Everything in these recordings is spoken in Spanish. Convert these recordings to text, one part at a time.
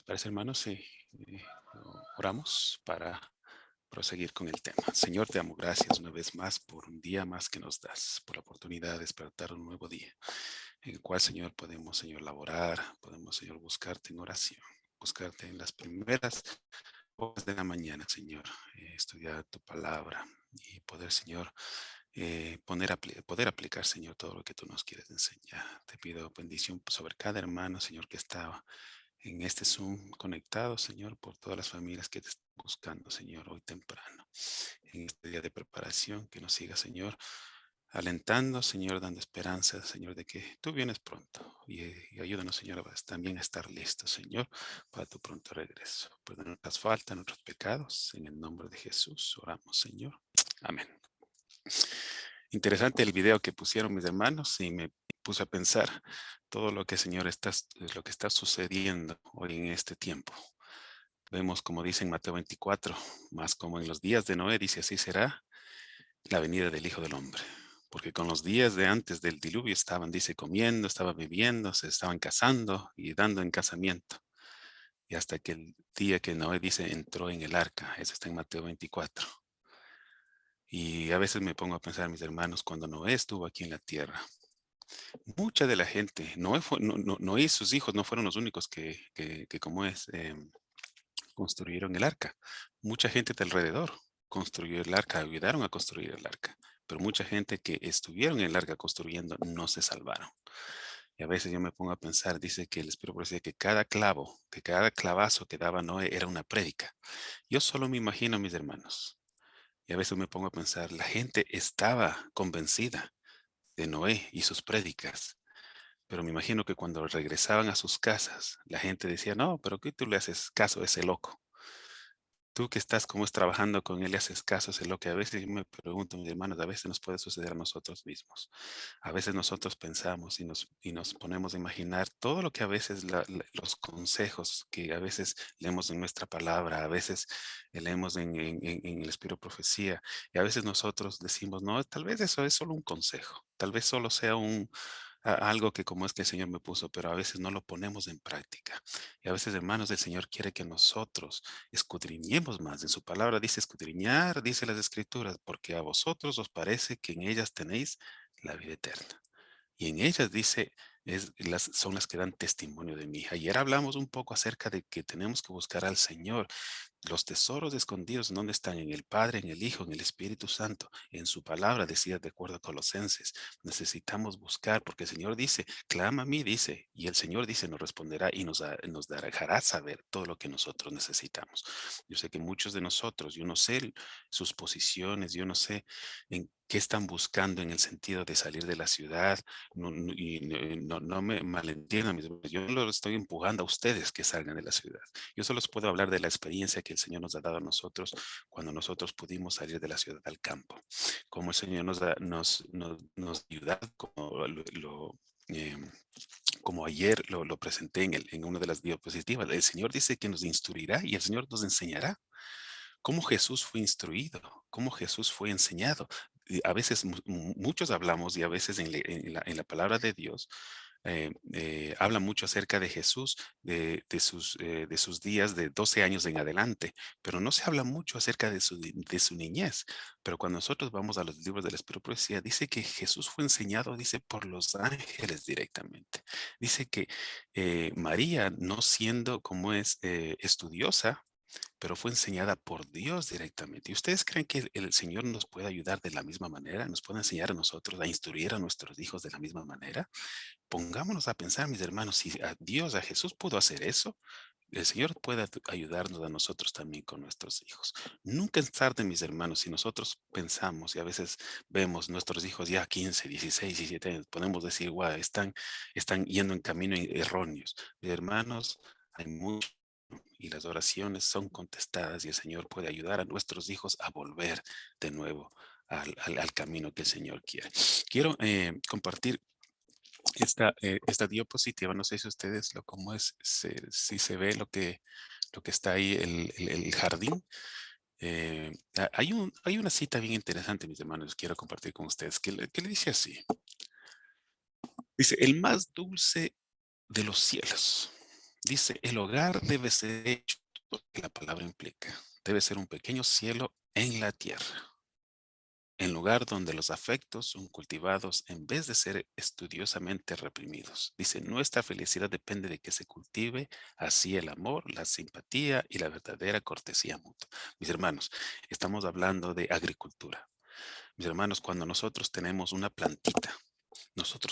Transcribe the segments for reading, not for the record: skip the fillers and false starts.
parece, hermanos, si oramos para proseguir con el tema? Señor, te amo, gracias una vez más por un día más que nos das, por la oportunidad de despertar un nuevo día, en el cual, Señor, podemos, Señor, laborar, podemos, Señor, buscarte en oración, buscarte en las primeras horas de la mañana, Señor, estudiar tu palabra y poder, Señor, poder aplicar, Señor, todo lo que tú nos quieres enseñar. Te pido bendición sobre cada hermano, Señor, que está en este Zoom conectado, Señor, por todas las familias que te están buscando, Señor, hoy temprano. En este día de preparación, que nos siga, Señor, alentando, Señor, dando esperanza, Señor, de que tú vienes pronto. Y ayúdanos, Señor, también a estar listos, Señor, para tu pronto regreso. Perdona nuestras faltas, nuestros pecados. En el nombre de Jesús oramos, Señor. Amén. Interesante el video que pusieron mis hermanos y me puse a pensar todo lo que, Señor, lo que está sucediendo hoy en este tiempo. Vemos, como dice en Mateo 24, más como en los días de Noé, dice, así será la venida del Hijo del Hombre. Porque con los días de antes del diluvio estaban, dice, comiendo, estaban bebiendo, se estaban casando y dando en casamiento. Y hasta que el día que Noé, dice, entró en el arca. Eso está en Mateo 24. Y a veces me pongo a pensar, mis hermanos, cuando Noé estuvo aquí en la tierra, mucha de la gente, Noé y sus hijos no fueron los únicos que como es, construyeron el arca. Mucha gente de alrededor construyó el arca, ayudaron a construir el arca, pero mucha gente que estuvieron en el arca construyendo no se salvaron. Y a veces yo me pongo a pensar, dice que el Espíritu decía que cada clavo, que cada clavazo que daba Noé era una prédica. Yo solo me imagino, mis hermanos, y a veces me pongo a pensar, la gente estaba convencida de Noé y sus prédicas. Pero me imagino que cuando regresaban a sus casas, la gente decía, no, pero ¿qué tú le haces caso a ese loco? Tú que estás como es trabajando con él y haces caso, es lo que a veces yo me pregunto, mis hermanos, a veces nos puede suceder a nosotros mismos. A veces nosotros pensamos y nos ponemos a imaginar todo lo que a veces los consejos que a veces leemos en nuestra palabra, a veces leemos en el Espíritu de Profecía, y a veces nosotros decimos, no, tal vez eso es solo un consejo, tal vez solo sea algo que como es que el Señor me puso, pero a veces no lo ponemos en práctica. Y a veces, hermanos, el Señor quiere que nosotros escudriñemos más. En su palabra dice escudriñar, dice las Escrituras, porque a vosotros os parece que en ellas tenéis la vida eterna. Y en ellas dice, son las que dan testimonio de mí. Ayer hablamos un poco acerca de que tenemos que buscar al Señor. Los tesoros escondidos, ¿dónde están? En el Padre, en el Hijo, en el Espíritu Santo, en su palabra, decía de acuerdo a Colosenses. Necesitamos buscar, porque el Señor dice, clama a mí, dice, y el Señor dice, nos responderá y nos dejará saber todo lo que nosotros necesitamos. Yo sé que muchos de nosotros, yo no sé sus posiciones, yo no sé en qué están buscando en el sentido de salir de la ciudad, no me malentiendan, yo lo estoy empujando a ustedes que salgan de la ciudad. Yo solo les puedo hablar de la experiencia que el Señor nos ha dado a nosotros cuando nosotros pudimos salir de la ciudad al campo. Como el Señor nos ayuda, em, como ayer lo presenté en una de las diapositivas. El Señor dice que nos instruirá y el Señor nos enseñará cómo Jesús fue instruido, cómo Jesús fue enseñado. Y a veces muchos hablamos y a veces en la palabra de Dios habla mucho acerca de Jesús, de sus días de 12 años en adelante, pero no se habla mucho acerca de su niñez. Pero cuando nosotros vamos a los libros de la Espíritu Profecía, dice que Jesús fue enseñado, dice, por los ángeles directamente. Dice que María, no siendo como es estudiosa, pero fue enseñada por Dios directamente. ¿Y ustedes creen que el Señor nos puede ayudar de la misma manera? ¿Nos puede enseñar a nosotros a instruir a nuestros hijos de la misma manera? Pongámonos a pensar, mis hermanos, si a Dios, a Jesús pudo hacer eso, el Señor puede ayudarnos a nosotros también con nuestros hijos. Nunca es tarde, mis hermanos, si nosotros pensamos y a veces vemos nuestros hijos ya 15, 16, 17 años, podemos decir, wow, están yendo en camino erróneos. Mis hermanos, hay mucho y las oraciones son contestadas y el Señor puede ayudar a nuestros hijos a volver de nuevo al camino que el Señor quiere. Quiero compartir esta diapositiva. No sé si ustedes cómo es, si se ve lo que está ahí, el jardín. Hay una cita bien interesante, mis hermanos, quiero compartir con ustedes, que le dice así. Dice, el más dulce de los cielos. Dice, el hogar debe ser hecho, lo que la palabra implica. Debe ser un pequeño cielo en la tierra. En lugar donde los afectos son cultivados en vez de ser estudiosamente reprimidos. Dice, nuestra felicidad depende de que se cultive así el amor, la simpatía y la verdadera cortesía mutua. Mis hermanos, estamos hablando de agricultura. Mis hermanos, cuando nosotros tenemos una plantita,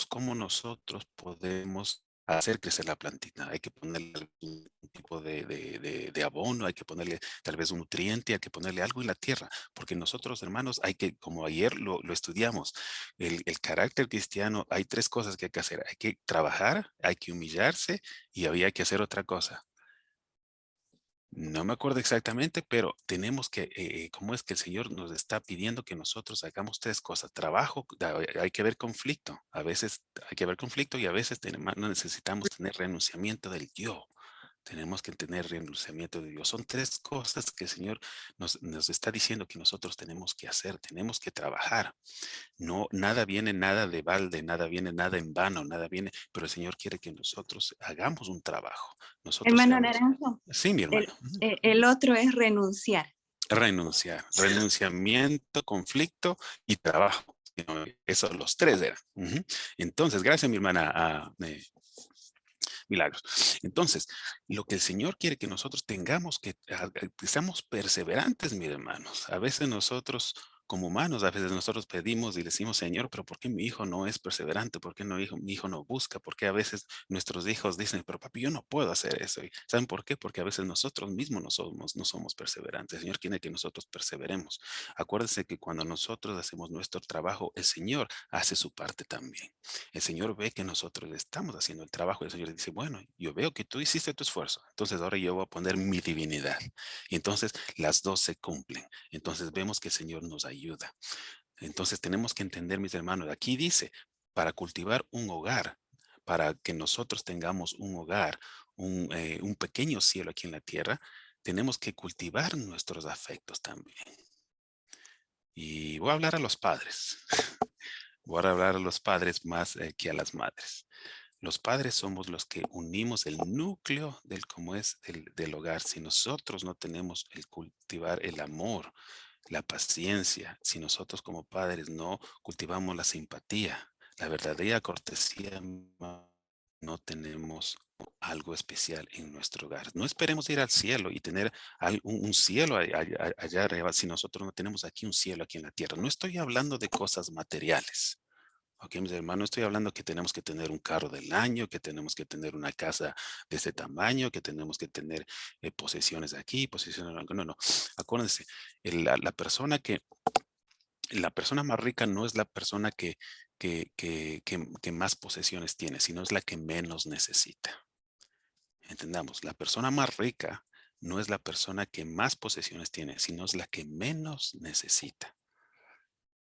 ¿cómo nosotros podemos hacer crecer la plantita? Hay que ponerle algún tipo de abono, hay que ponerle tal vez un nutriente, hay que ponerle algo en la tierra, porque nosotros, hermanos, hay que, como ayer lo estudiamos, el carácter cristiano, hay tres cosas que hay que hacer. Hay que trabajar, hay que humillarse y había que hacer otra cosa. No me acuerdo exactamente, pero tenemos que, ¿cómo es que el Señor nos está pidiendo que nosotros hagamos tres cosas? Trabajo, hay que ver conflicto, a veces hay que ver conflicto y a veces necesitamos tener renunciamiento del yo. Tenemos que tener renunciamiento de Dios. Son tres cosas que el Señor nos está diciendo que nosotros tenemos que hacer, tenemos que trabajar. No, nada viene, nada de balde, nada viene, nada en vano, nada viene, pero el Señor quiere que nosotros hagamos un trabajo. Nosotros Hermano seamos, Naranjo, sí, mi hermano. el otro es renunciar. Renunciar, renunciamiento, conflicto y trabajo. Esos los tres eran. Entonces, gracias mi hermana Milagros. Entonces, lo que el Señor quiere que nosotros tengamos que seamos perseverantes, mis hermanos. A veces nosotros, como humanos, a veces nosotros pedimos y decimos, Señor, pero ¿por qué mi hijo no es perseverante? ¿Por qué mi hijo no busca? ¿Por qué a veces nuestros hijos dicen, pero papi, yo no puedo hacer eso? ¿Y saben por qué? Porque a veces nosotros mismos no somos perseverantes. El Señor quiere que nosotros perseveremos. Acuérdense que cuando nosotros hacemos nuestro trabajo, el Señor hace su parte también. El Señor ve que nosotros estamos haciendo el trabajo y el Señor dice, bueno, yo veo que tú hiciste tu esfuerzo, entonces ahora yo voy a poner mi divinidad. Y entonces las dos se cumplen. Entonces vemos que el Señor nos ayuda. Entonces tenemos que entender, mis hermanos, aquí dice, para cultivar un hogar, para que nosotros tengamos un hogar, un pequeño cielo aquí en la tierra, tenemos que cultivar nuestros afectos también. Y voy a hablar a los padres. Voy a hablar a los padres más que a las madres. Los padres somos los que unimos el núcleo del cómo es del hogar. Si nosotros no tenemos el cultivar el amor, la paciencia, si nosotros como padres no cultivamos la simpatía, la verdadera cortesía, no tenemos algo especial en nuestro hogar. No esperemos ir al cielo y tener un cielo allá arriba si nosotros no tenemos aquí un cielo aquí en la tierra. No estoy hablando de cosas materiales. Ok, mis hermanos, estoy hablando que tenemos que tener un carro del año, que tenemos que tener una casa de este tamaño, que tenemos que tener posesiones aquí, posesiones. No, no. Acuérdense, la persona más rica no es la persona que más posesiones tiene, sino es la que menos necesita. Entendamos, la persona más rica no es la persona que más posesiones tiene, sino es la que menos necesita.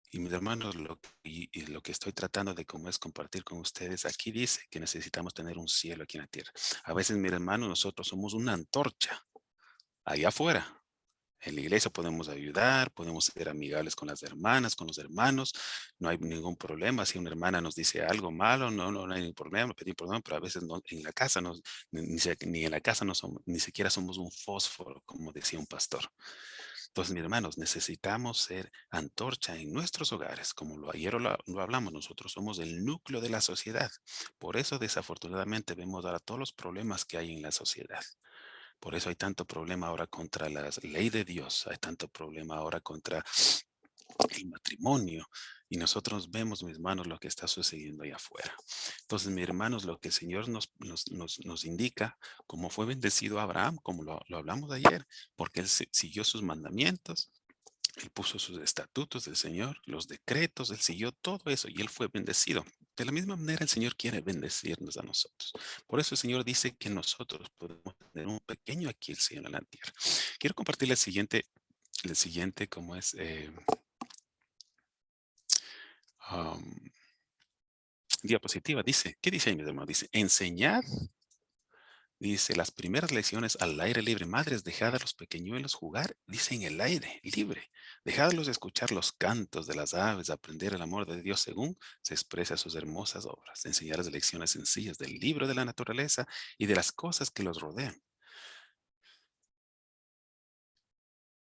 Y mis hermanos, y lo que estoy tratando de cómo es compartir con ustedes, aquí dice que necesitamos tener un cielo aquí en la tierra. A veces, mis hermanos, nosotros somos una antorcha allá afuera. En la iglesia podemos ayudar, podemos ser amigables con las hermanas, con los hermanos, no hay ningún problema. Si una hermana nos dice algo malo, no hay ningún problema, pedir perdón, pero a veces en la casa, ni en la casa no somos, ni siquiera somos un fósforo, como decía un pastor. Entonces, mis hermanos, necesitamos ser antorcha en nuestros hogares, como ayer lo hablamos, nosotros somos el núcleo de la sociedad. Por eso, desafortunadamente, vemos ahora todos los problemas que hay en la sociedad. Por eso hay tanto problema ahora contra la ley de Dios, hay tanto problema ahora contra el matrimonio. Y nosotros vemos, mis hermanos, lo que está sucediendo allá afuera. Entonces, mis hermanos, lo que el Señor nos indica, como fue bendecido Abraham, como lo hablamos ayer, porque él siguió sus mandamientos, él puso sus estatutos del Señor, los decretos, él siguió todo eso y él fue bendecido. De la misma manera, el Señor quiere bendecirnos a nosotros. Por eso el Señor dice que nosotros podemos tener un pequeño aquí el cielo en la tierra. Quiero compartir el siguiente como es diapositiva. Dice, ¿qué dice ahí, mi hermano? Dice, enseñad Dice, las primeras lecciones al aire libre. Madres, dejad a los pequeñuelos jugar, dice en el aire libre. Dejadlos escuchar los cantos de las aves, aprender el amor de Dios según se expresa sus hermosas obras. Enseñarles lecciones sencillas del libro de la naturaleza y de las cosas que los rodean.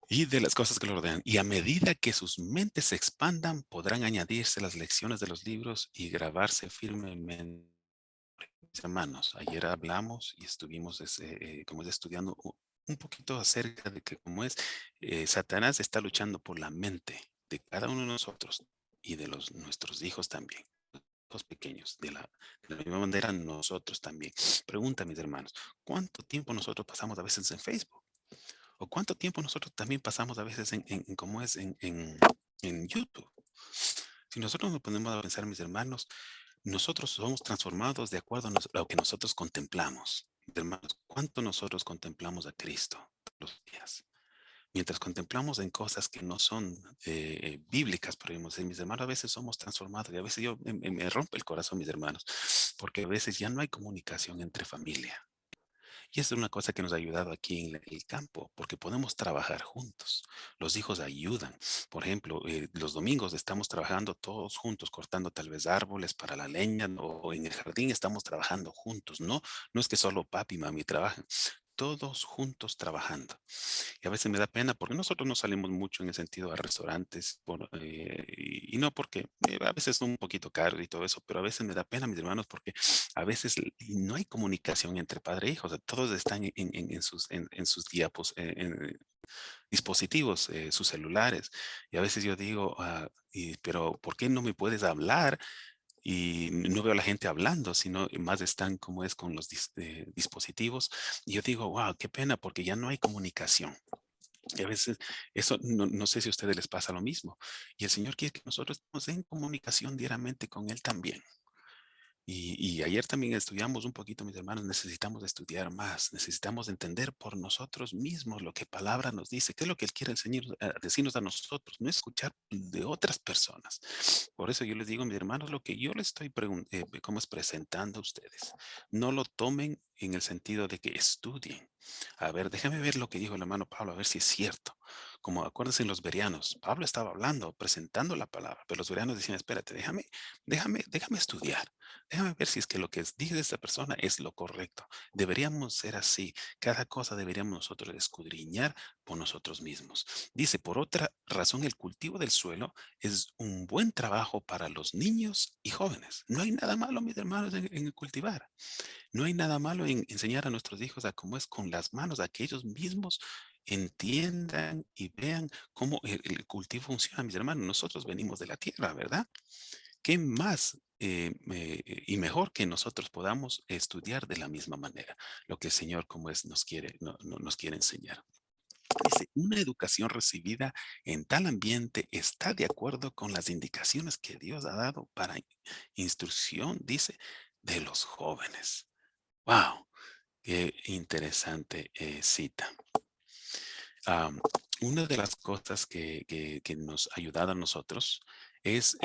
Y de las cosas que los rodean. Y a medida que sus mentes se expandan, podrán añadirse las lecciones de los libros y grabarse firmemente. Mis hermanos, ayer hablamos y estuvimos como es estudiando un poquito acerca de que como es, Satanás está luchando por la mente de cada uno de nosotros y de nuestros hijos también, los pequeños, de la misma manera nosotros también. Pregunta, mis hermanos, ¿cuánto tiempo nosotros pasamos a veces en Facebook? ¿O cuánto tiempo nosotros también pasamos a veces cómo es, en YouTube? Si nosotros nos ponemos a pensar, mis hermanos, nosotros somos transformados de acuerdo a lo que nosotros contemplamos. Hermanos, ¿cuánto nosotros contemplamos a Cristo todos los días? Mientras contemplamos en cosas que no son bíblicas, podríamos decir, mis hermanos, a veces somos transformados y a veces me rompe el corazón, mis hermanos, porque a veces ya no hay comunicación entre familia. Y esa es una cosa que nos ha ayudado aquí en el campo, porque podemos trabajar juntos. Los hijos ayudan. Por ejemplo, los domingos estamos trabajando todos juntos, cortando tal vez árboles para la leña o en el jardín estamos trabajando juntos. No es que solo papi y mami trabajan. Todos juntos trabajando. Y a veces me da pena porque nosotros no salimos mucho en el sentido a restaurantes y no porque a veces son un poquito caros y todo eso, pero a veces me da pena, mis hermanos, porque a veces no hay comunicación entre padre e hijo. O sea, todos están en sus diapos, dispositivos, sus celulares. Y a veces yo digo, pero ¿por qué no me puedes hablar? Y no veo a la gente hablando, sino más están como es con los dispositivos. Y yo digo, wow, qué pena, porque ya no hay comunicación. Y a veces eso, no sé si a ustedes les pasa lo mismo. Y el Señor quiere que nosotros estemos en comunicación diariamente con Él también. Y ayer también estudiamos un poquito, mis hermanos, necesitamos estudiar más, necesitamos entender por nosotros mismos lo que palabra nos dice, qué es lo que Él quiere decirnos a nosotros, no escuchar de otras personas. Por eso yo les digo, mis hermanos, lo que yo les estoy como es presentando a ustedes, no lo tomen en el sentido de que estudien. A ver, déjame ver lo que dijo el hermano Pablo, a ver si es cierto. Como acuérdense en los bereanos, Pablo estaba hablando, presentando la palabra, pero los bereanos decían, espérate, déjame estudiar. Déjame ver si es que lo que dice esta persona es lo correcto. Deberíamos ser así. Cada cosa deberíamos nosotros escudriñar por nosotros mismos. Dice, por otra razón, el cultivo del suelo es un buen trabajo para los niños y jóvenes. No hay nada malo, mis hermanos, en cultivar. No hay nada malo en enseñar a nuestros hijos a cómo es con las manos, a que ellos mismos entiendan y vean cómo el cultivo funciona, mis hermanos. Nosotros venimos de la tierra, ¿verdad? ¿Qué más y mejor que nosotros podamos estudiar de la misma manera lo que el Señor como es nos quiere, nos quiere enseñar? Dice, una educación recibida en tal ambiente está de acuerdo con las indicaciones que Dios ha dado para instrucción, dice, de los jóvenes. ¡Wow! Qué interesante cita. Una de las cosas que nos ha ayudado a nosotros es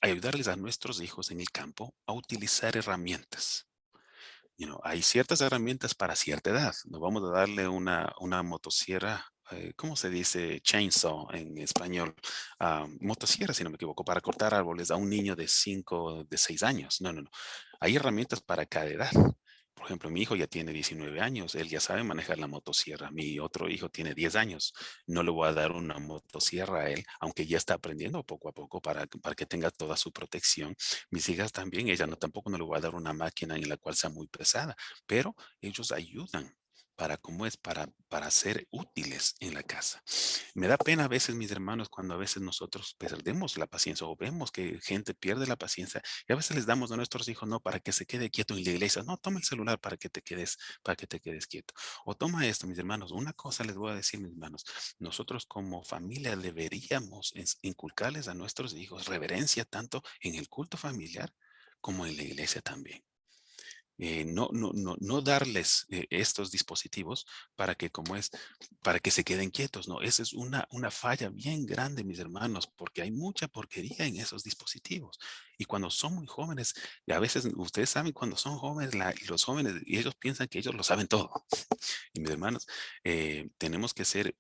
ayudarles a nuestros hijos en el campo a utilizar herramientas. Hay ciertas herramientas para cierta edad. No vamos a darle una motosierra, ¿cómo se dice? Chainsaw en español. Motosierra, si no me equivoco, para cortar árboles a un niño de 5, de 6 años. No, no, no. Hay herramientas para cada edad. Por ejemplo, mi hijo ya tiene 19 años, él ya sabe manejar la motosierra. Mi otro hijo tiene 10 años. No le voy a dar una motosierra a él, aunque ya está aprendiendo poco a poco para que tenga toda su protección. Mis hijas también, ella tampoco no le voy a dar una máquina en la cual sea muy pesada, pero ellos ayudan para ser útiles en la casa. Me da pena a veces, mis hermanos, cuando a veces nosotros perdemos la paciencia o vemos que gente pierde la paciencia y a veces les damos a nuestros hijos, no, para que se quede quieto en la iglesia, no, toma el celular para que te quedes quieto. O toma esto, mis hermanos, una cosa les voy a decir, mis hermanos, nosotros como familia deberíamos inculcarles a nuestros hijos reverencia tanto en el culto familiar como en la iglesia también. no darles estos dispositivos para que para que se queden quietos. No, esa es una falla bien grande, mis hermanos, porque hay mucha porquería en esos dispositivos. Y cuando son muy jóvenes, y a veces ustedes saben cuando son jóvenes, los jóvenes, y ellos piensan que ellos lo saben todo. Y mis hermanos, tenemos que ser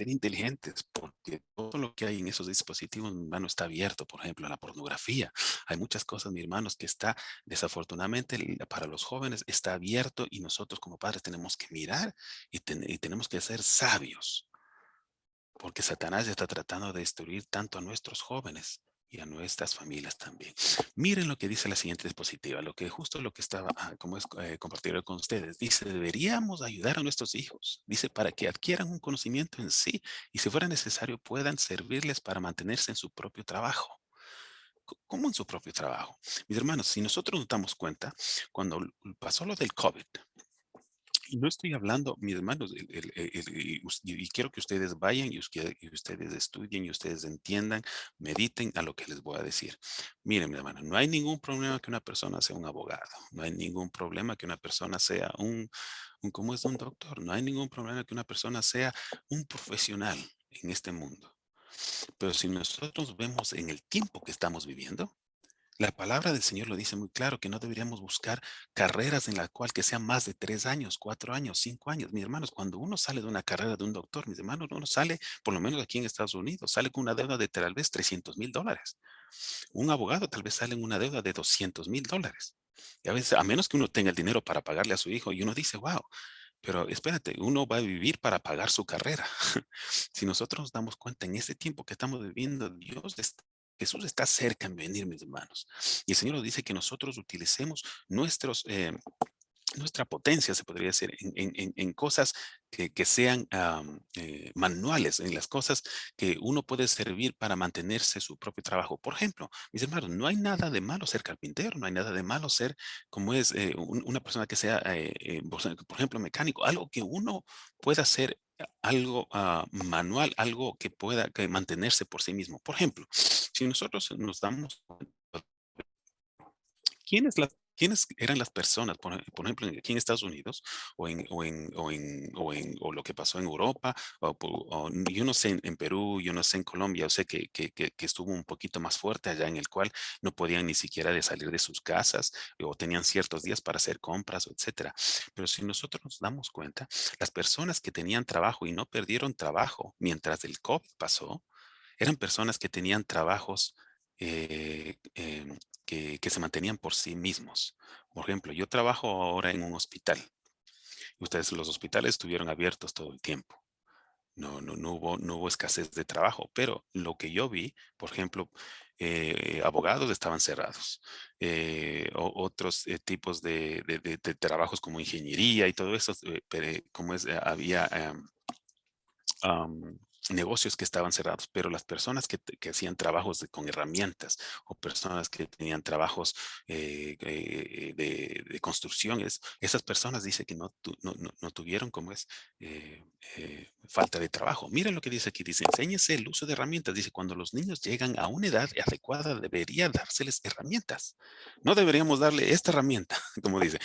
inteligentes porque todo lo que hay en esos dispositivos, mi hermano, está abierto. Por ejemplo, la pornografía. Hay muchas cosas, mis hermanos, que está, desafortunadamente, para los jóvenes está abierto y nosotros como padres tenemos que mirar y tenemos que ser sabios porque Satanás está tratando de destruir tanto a nuestros jóvenes y a nuestras familias también. Miren lo que dice la siguiente diapositiva, justo lo que estaba, como es compartir con ustedes. Dice, deberíamos ayudar a nuestros hijos. Dice, para que adquieran un conocimiento en sí y si fuera necesario puedan servirles para mantenerse en su propio trabajo. ¿Cómo en su propio trabajo? Mis hermanos, si nosotros nos damos cuenta, cuando pasó lo del COVID, y no estoy hablando, mis hermanos, y quiero que ustedes vayan y ustedes estudien y ustedes entiendan, mediten a lo que les voy a decir. Miren, mi hermano, no hay ningún problema que una persona sea un abogado, no hay ningún problema que una persona sea ¿cómo es un doctor? No hay ningún problema que una persona sea un profesional en este mundo. Pero si nosotros vemos en el tiempo que estamos viviendo, la palabra del Señor lo dice muy claro, que no deberíamos buscar carreras en la cual que sean más de 3 años, 4 años, 5 años. Mis hermanos, cuando uno sale de una carrera de un doctor, mis hermanos, uno sale, por lo menos aquí en Estados Unidos, sale con una deuda de tal vez $300,000. Un abogado tal vez sale en una deuda de $200,000. Y a veces, a menos que uno tenga el dinero para pagarle a su hijo, y uno dice, wow, pero espérate, uno va a vivir para pagar su carrera. Si nosotros nos damos cuenta en este tiempo que estamos viviendo, Jesús está cerca en venir, mis hermanos. Y el Señor nos dice que nosotros utilicemos nuestra potencia, se podría decir, en cosas que sean manuales, en las cosas que uno puede servir para mantenerse su propio trabajo. Por ejemplo, mis hermanos, no hay nada de malo ser carpintero, no hay nada de malo ser como es una persona que sea, por ejemplo, mecánico, algo que uno pueda hacer. Algo manual, algo que pueda mantenerse por sí mismo. Por ejemplo, si nosotros nos damos ¿quiénes eran las personas, por ejemplo, aquí en Estados Unidos o lo que pasó en Europa, yo no sé en Perú, yo no sé en Colombia, yo sé que estuvo un poquito más fuerte allá en el cual no podían ni siquiera de salir de sus casas o tenían ciertos días para hacer compras, etcétera. Pero si nosotros nos damos cuenta, las personas que tenían trabajo y no perdieron trabajo mientras el COVID pasó, eran personas que tenían trabajos que se mantenían por sí mismos. Por ejemplo, yo trabajo ahora en un hospital. Los hospitales estuvieron abiertos todo el tiempo. No hubo escasez de trabajo, pero lo que yo vi, por ejemplo, abogados estaban cerrados, otros tipos de trabajos como ingeniería y todo eso, había negocios que estaban cerrados, pero las personas que hacían trabajos con herramientas o personas que tenían trabajos de construcción, esas personas dice que no tuvieron falta de trabajo. Miren lo que dice aquí, dice, enséñese el uso de herramientas. Dice, cuando los niños llegan a una edad adecuada, debería dárseles herramientas. No deberíamos darle esta herramienta, como dice,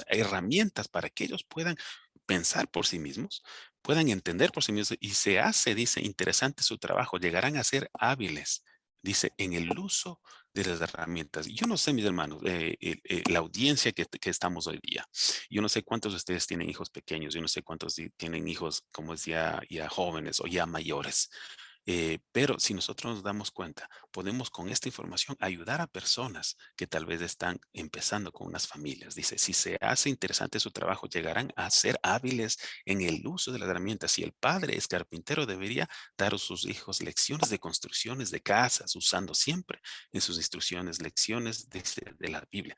herramientas para que ellos puedan pensar por sí mismos, puedan entender por sí mismos y dice, interesante su trabajo, llegarán a ser hábiles, dice, en el uso de las herramientas. Yo no sé, mis hermanos, la audiencia que estamos hoy día. Yo no sé cuántos de ustedes tienen hijos pequeños, yo no sé cuántos tienen hijos como es ya jóvenes o ya mayores. Pero si nosotros nos damos cuenta, podemos con esta información ayudar a personas que tal vez están empezando con unas familias. Dice, si se hace interesante su trabajo, llegarán a ser hábiles en el uso de las herramientas. Si el padre es carpintero, debería dar a sus hijos lecciones de construcciones de casas, usando siempre en sus instrucciones lecciones de la Biblia.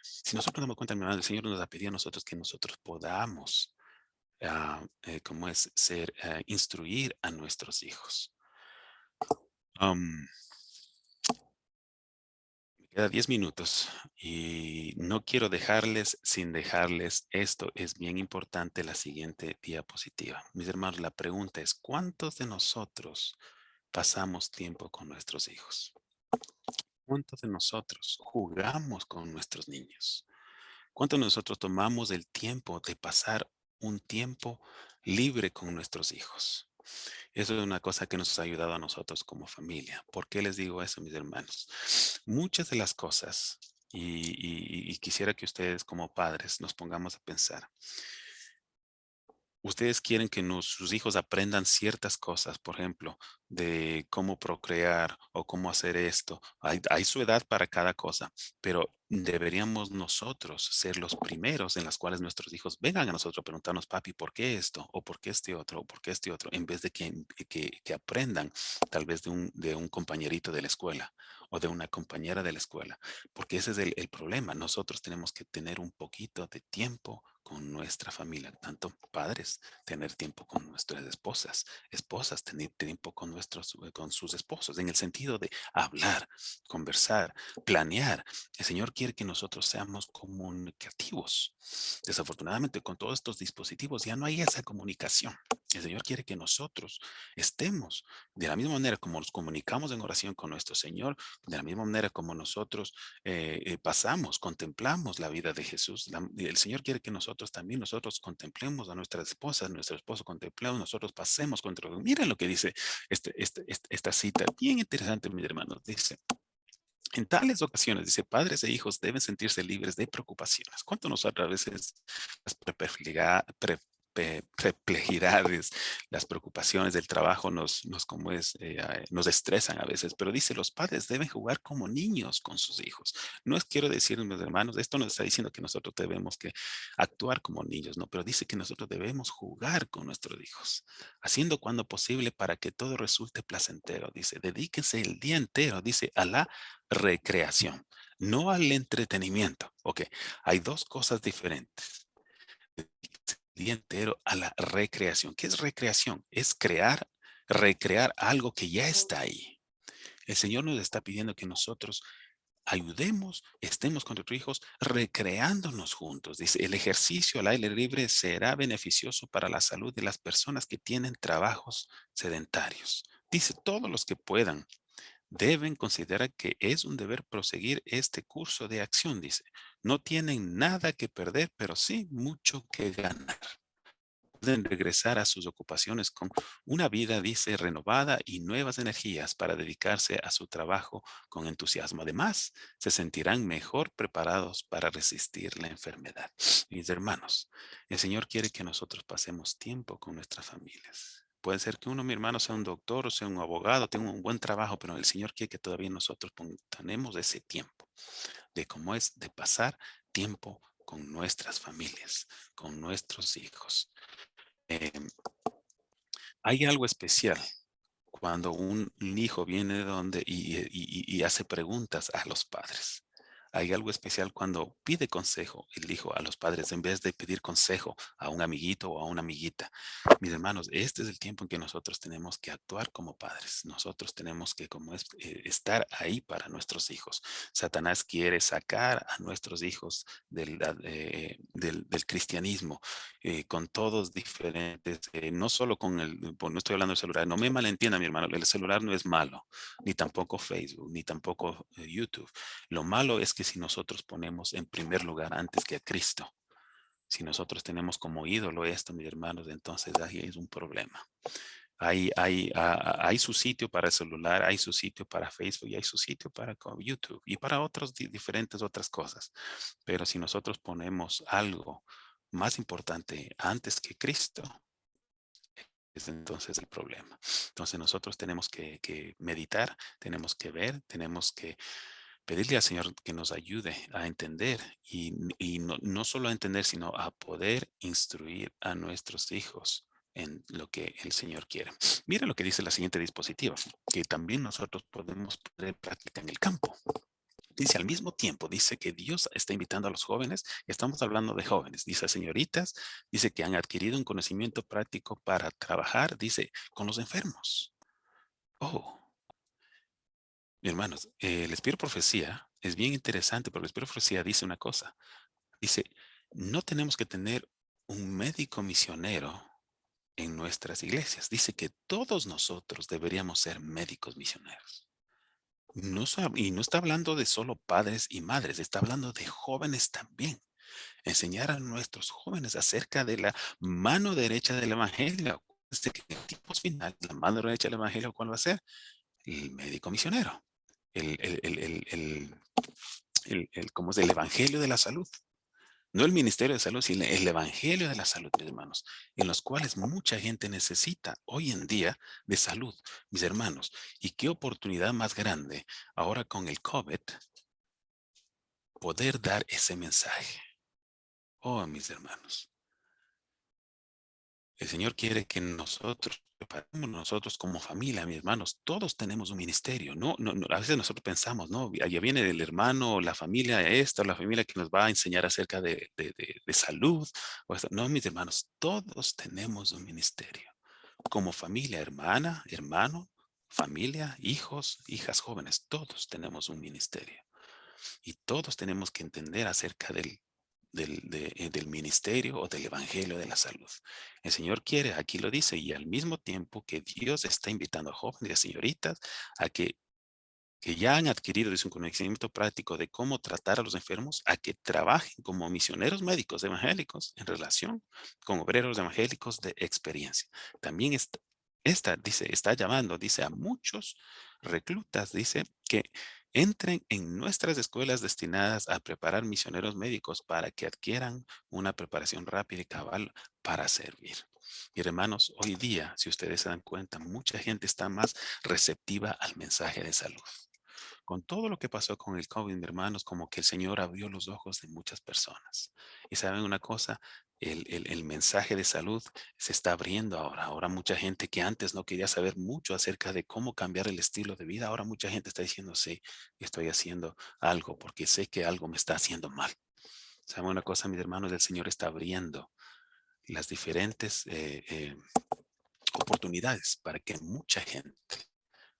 Si nosotros nos damos cuenta, mi hermano, el Señor nos ha pedido a nosotros que nosotros podamos, instruir a nuestros hijos. Me queda 10 minutos y no quiero dejarles sin dejarles esto. Es bien importante la siguiente diapositiva. Mis hermanos, la pregunta es, ¿cuántos de nosotros pasamos tiempo con nuestros hijos? ¿Cuántos de nosotros jugamos con nuestros niños? ¿Cuántos de nosotros tomamos el tiempo de pasar un tiempo libre con nuestros hijos? Eso es una cosa que nos ha ayudado a nosotros como familia. ¿Por qué les digo eso, mis hermanos? Muchas de las cosas, y quisiera que ustedes como padres nos pongamos a pensar. Ustedes quieren que sus hijos aprendan ciertas cosas, por ejemplo, de cómo procrear o cómo hacer esto. Hay su edad para cada cosa, pero deberíamos nosotros ser los primeros en las cuales nuestros hijos vengan a nosotros a preguntarnos, papi, ¿por qué esto? ¿O por qué este otro? ¿O por qué este otro? En vez de que aprendan tal vez de un compañerito de la escuela o de una compañera de la escuela, porque ese es el problema. Nosotros tenemos que tener un poquito de tiempo con nuestra familia, tanto padres, tener tiempo con nuestras esposas, esposas, tener tiempo con con sus esposos, en el sentido de hablar, conversar, planear. El Señor quiere que nosotros seamos comunicativos. Desafortunadamente, con todos estos dispositivos ya no hay esa comunicación. El Señor quiere que nosotros estemos de la misma manera como nos comunicamos en oración con nuestro Señor, de la misma manera como nosotros pasamos, contemplamos la vida de Jesús. El Señor quiere que nosotros contemplemos a nuestras esposas, nuestro esposo contemplemos, nosotros pasemos contra. Miren lo que dice esta cita, bien interesante, mis hermanos. Dice, en tales ocasiones, dice, padres e hijos deben sentirse libres de preocupaciones. ¿Cuánto nosotros a veces las perplejidades, las preocupaciones del trabajo nos estresan a veces? Pero dice, los padres deben jugar como niños con sus hijos. No es, quiero decir, mis hermanos, esto no está diciendo que nosotros debemos que actuar como niños, no, pero dice que nosotros debemos jugar con nuestros hijos, haciendo cuando posible para que todo resulte placentero. Dice, dedíquense el día entero, dice, a la recreación, no al entretenimiento. Ok, hay dos cosas diferentes. El día entero a la recreación. ¿Qué es recreación? Es recrear algo que ya está ahí. El Señor nos está pidiendo que nosotros ayudemos, estemos con nuestros hijos recreándonos juntos. Dice, el ejercicio al aire libre será beneficioso para la salud de las personas que tienen trabajos sedentarios. Dice, todos los que puedan deben considerar que es un deber proseguir este curso de acción, dice. No tienen nada que perder, pero sí mucho que ganar. Pueden regresar a sus ocupaciones con una vida, dice, renovada y nuevas energías para dedicarse a su trabajo con entusiasmo. Además, se sentirán mejor preparados para resistir la enfermedad. Mis hermanos, el Señor quiere que nosotros pasemos tiempo con nuestras familias. Puede ser que uno, mi hermano, sea un doctor o sea un abogado, tenga un buen trabajo, pero el Señor quiere que todavía nosotros tenemos ese tiempo de cómo es de pasar tiempo con nuestras familias, con nuestros hijos. Em, Hay algo especial cuando un hijo viene de donde y hace preguntas a los padres. Hay algo especial cuando pide consejo el hijo a los padres en vez de pedir consejo a un amiguito o a una amiguita. Mis hermanos, este es el tiempo en que nosotros tenemos que actuar como padres. Nosotros tenemos que estar ahí para nuestros hijos. Satanás quiere sacar a nuestros hijos del cristianismo con todos diferentes, no solo con no estoy hablando del celular, no me malentienda mi hermano, el celular no es malo, ni tampoco Facebook, ni tampoco YouTube. Lo malo es que si nosotros ponemos en primer lugar antes que a Cristo, si nosotros tenemos como ídolo esto, mis hermanos, entonces ahí es un problema. Hay su sitio para el celular, hay su sitio para Facebook y hay su sitio para YouTube y para otros diferentes otras cosas. Pero si nosotros ponemos algo más importante antes que Cristo, es entonces el problema. Entonces nosotros tenemos que meditar, tenemos que ver, tenemos que pedirle al Señor que nos ayude a entender y no solo a entender, sino a poder instruir a nuestros hijos en lo que el Señor quiere. Mira lo que dice la siguiente dispositiva, que también nosotros podemos poner en práctica en el campo. Dice al mismo tiempo, dice que Dios está invitando a los jóvenes, estamos hablando de jóvenes, dice señoritas, dice que han adquirido un conocimiento práctico para trabajar, dice, con los enfermos. Oh, mi hermanos, el Espíritu Profecía es bien interesante porque el Espíritu Profecía dice una cosa, dice, no tenemos que tener un médico misionero en nuestras iglesias, dice que todos nosotros deberíamos ser médicos misioneros. Y no está hablando de solo padres y madres, está hablando de jóvenes también. Enseñar a nuestros jóvenes acerca de la mano derecha del evangelio. Desde que en tiempos finales, la mano derecha del evangelio, ¿cuál va a ser? El médico misionero. ¿Cómo es? El evangelio de la salud. No el ministerio de salud, sino el evangelio de la salud, mis hermanos, en los cuales mucha gente necesita hoy en día de salud, mis hermanos. Y qué oportunidad más grande ahora con el COVID poder dar ese mensaje. Oh, mis hermanos. El Señor quiere que nosotros preparemos nosotros como familia, mis hermanos, todos tenemos un ministerio, a veces nosotros pensamos, no, allá viene el hermano, la familia esta, o la familia que nos va a enseñar acerca de salud, no, mis hermanos, todos tenemos un ministerio, como familia, hermana, hermano, familia, hijos, hijas jóvenes, todos tenemos un ministerio. Y todos tenemos que entender acerca del ministerio o del evangelio de la salud. El Señor quiere, aquí lo dice, y al mismo tiempo que Dios está invitando a jóvenes y a señoritas a que ya han adquirido un conocimiento práctico de cómo tratar a los enfermos, a que trabajen como misioneros médicos evangélicos en relación con obreros evangélicos de experiencia. También está llamando, dice, a muchos reclutas, dice, que entren en nuestras escuelas destinadas a preparar misioneros médicos para que adquieran una preparación rápida y cabal para servir. Y hermanos, hoy día, si ustedes se dan cuenta, mucha gente está más receptiva al mensaje de salud. Con todo lo que pasó con el COVID, mis hermanos, como que el Señor abrió los ojos de muchas personas. Y saben una cosa, el mensaje de salud se está abriendo ahora. Ahora mucha gente que antes no quería saber mucho acerca de cómo cambiar el estilo de vida, ahora mucha gente está diciendo, sí, estoy haciendo algo porque sé que algo me está haciendo mal. ¿Saben una cosa, mis hermanos? El Señor está abriendo las diferentes oportunidades para que mucha gente,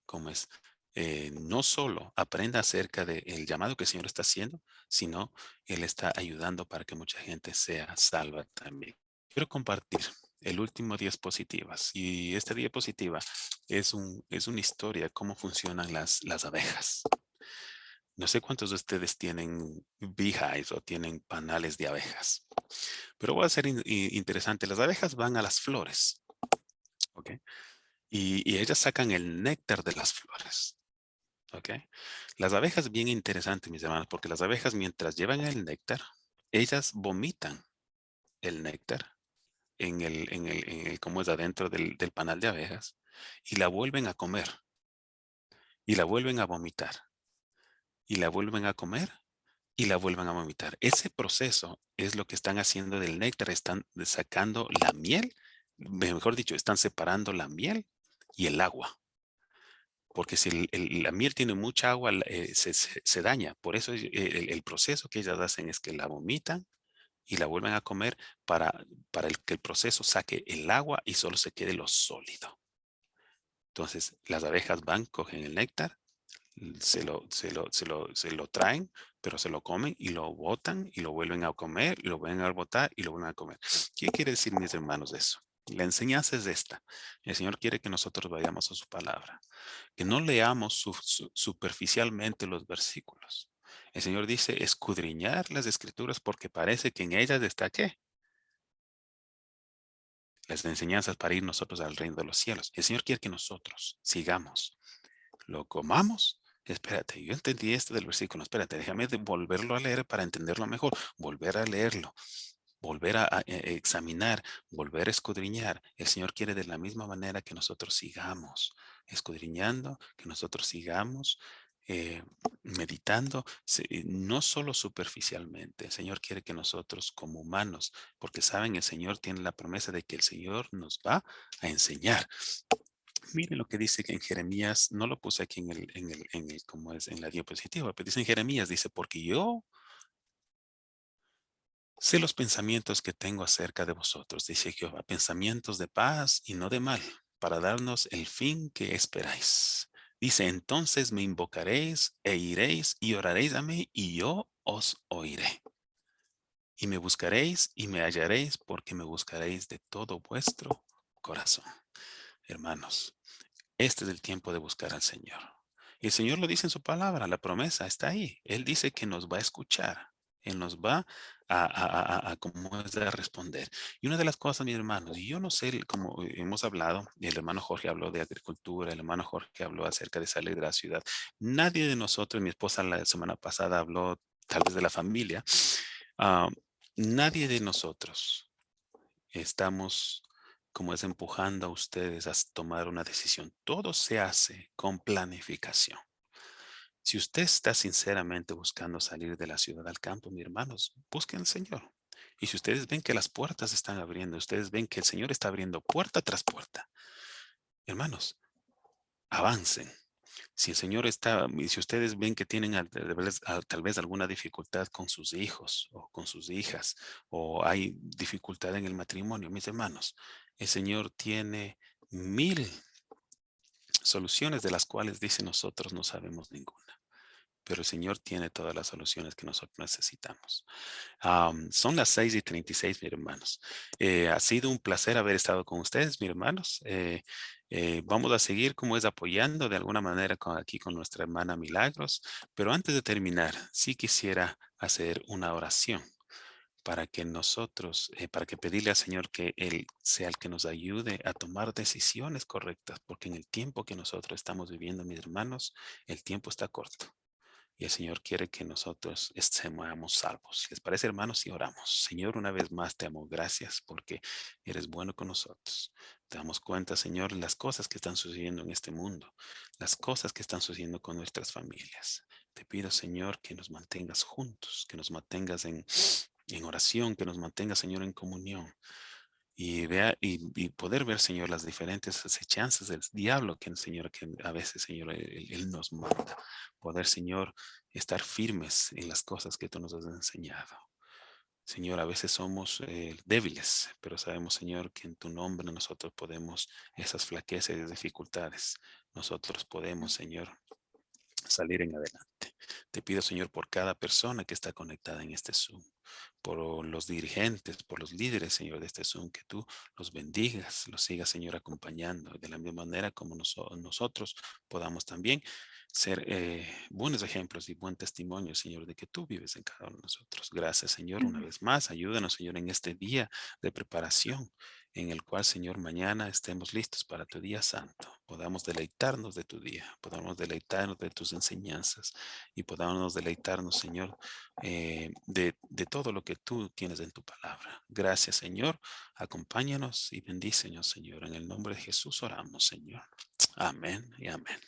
como es, no solo aprenda acerca del llamado que el Señor está haciendo, sino Él está ayudando para que mucha gente sea salva también. Quiero compartir el último diapositivas y esta diapositiva es una historia de cómo funcionan las abejas. No sé cuántos de ustedes tienen beehives o tienen panales de abejas, pero va a ser interesante. Las abejas van a las flores, ¿ok? Y ellas sacan el néctar de las flores. ¿Ok? Las abejas bien interesantes, mis hermanos, porque las abejas mientras llevan el néctar, ellas vomitan el néctar como es adentro del panal de abejas, y la vuelven a comer, y la vuelven a vomitar, y la vuelven a comer, y la vuelven a vomitar. Ese proceso es lo que están haciendo del néctar, están sacando la miel, mejor dicho, están separando la miel y el agua. Porque si la miel tiene mucha agua, se daña. Por eso el proceso que ellas hacen es que la vomitan y la vuelven a comer para que el proceso saque el agua y solo se quede lo sólido. Entonces, las abejas van, cogen el néctar, se lo traen, pero se lo comen y lo botan y lo vuelven a comer, y lo vuelven a botar y lo vuelven a comer. ¿Qué quiere decir, mis hermanos, de eso? La enseñanza es esta. El Señor quiere que nosotros vayamos a su palabra, que no leamos superficialmente los versículos. El Señor dice escudriñar las escrituras porque parece que en ellas está ¿qué? Las enseñanzas para ir nosotros al reino de los cielos. El Señor quiere que nosotros sigamos, lo comamos. Espérate, yo entendí este del versículo. Espérate, déjame volverlo a leer para entenderlo mejor. Volver a leerlo, volver a examinar, volver a escudriñar. El Señor quiere de la misma manera que nosotros sigamos escudriñando, que nosotros sigamos meditando, no solo superficialmente. El Señor quiere que nosotros como humanos, porque saben, el Señor tiene la promesa de que el Señor nos va a enseñar. Miren lo que dice que en Jeremías, no lo puse aquí como es en la diapositiva, pero dice en Jeremías, dice, porque yo sé los pensamientos que tengo acerca de vosotros, dice Jehová, pensamientos de paz y no de mal, para darnos el fin que esperáis. Dice, entonces me invocaréis e iréis y oraréis a mí y yo os oiré. Y me buscaréis y me hallaréis porque me buscaréis de todo vuestro corazón. Hermanos, este es el tiempo de buscar al Señor. Y el Señor lo dice en su palabra, la promesa está ahí. Él dice que nos va a escuchar. Él nos va a cómo es de responder. Y una de las cosas, mis hermanos, y yo no sé, como hemos hablado, y el hermano Jorge habló de agricultura, el hermano Jorge habló acerca de salir de la ciudad. Nadie de nosotros, mi esposa la semana pasada habló tal vez de la familia, ah, nadie de nosotros estamos como es empujando a ustedes a tomar una decisión. Todo se hace con planificación. Si usted está sinceramente buscando salir de la ciudad al campo, mis hermanos, busquen al Señor. Y si ustedes ven que las puertas están abriendo, ustedes ven que el Señor está abriendo puerta tras puerta, hermanos, avancen. Si el Señor está, y si ustedes ven que tienen tal vez alguna dificultad con sus hijos o con sus hijas, o hay dificultad en el matrimonio, mis hermanos, el Señor tiene 1000 soluciones de las cuales dice nosotros no sabemos ninguna. Pero el Señor tiene todas las soluciones que nosotros necesitamos. Son las 6:36, mis hermanos. Ha sido un placer haber estado con ustedes, mis hermanos. Vamos a seguir como es apoyando de alguna manera aquí con nuestra hermana Milagros. Pero antes de terminar, sí quisiera hacer una oración para que nosotros, para que pedirle al Señor que Él sea el que nos ayude a tomar decisiones correctas, porque en el tiempo que nosotros estamos viviendo, mis hermanos, el tiempo está corto. Y el Señor quiere que nosotros seamos salvos. ¿Les parece, hermanos? Si oramos. Señor, una vez más te amo. Gracias porque eres bueno con nosotros. Te damos cuenta, Señor, las cosas que están sucediendo en este mundo, las cosas que están sucediendo con nuestras familias. Te pido, Señor, que nos mantengas juntos, que nos mantengas en oración, que nos mantengas, Señor, en comunión y vea y poder ver, Señor, las diferentes acechanzas del diablo que, Señor, que a veces, Señor, él nos manda. Poder, Señor, estar firmes en las cosas que tú nos has enseñado. Señor, a veces somos débiles, pero sabemos, Señor, que en tu nombre nosotros podemos, esas flaquezas y dificultades, nosotros podemos, Señor, salir en adelante. Te pido, Señor, por cada persona que está conectada en este Zoom, por los dirigentes, por los líderes, Señor, de este Zoom, que tú los bendigas, los sigas, Señor, acompañando, de la misma manera como nosotros podamos también ser buenos ejemplos y buen testimonio, Señor, de que tú vives en cada uno de nosotros. Gracias, Señor, una vez más. Ayúdanos, Señor, en este día de preparación en el cual, Señor, mañana estemos listos para tu día santo. Podamos deleitarnos de tu día, podamos deleitarnos de tus enseñanzas y podamos deleitarnos, Señor, de todo lo que tú tienes en tu palabra. Gracias, Señor. Acompáñanos y bendícenos, Señor. En el nombre de Jesús oramos, Señor. Amén y amén.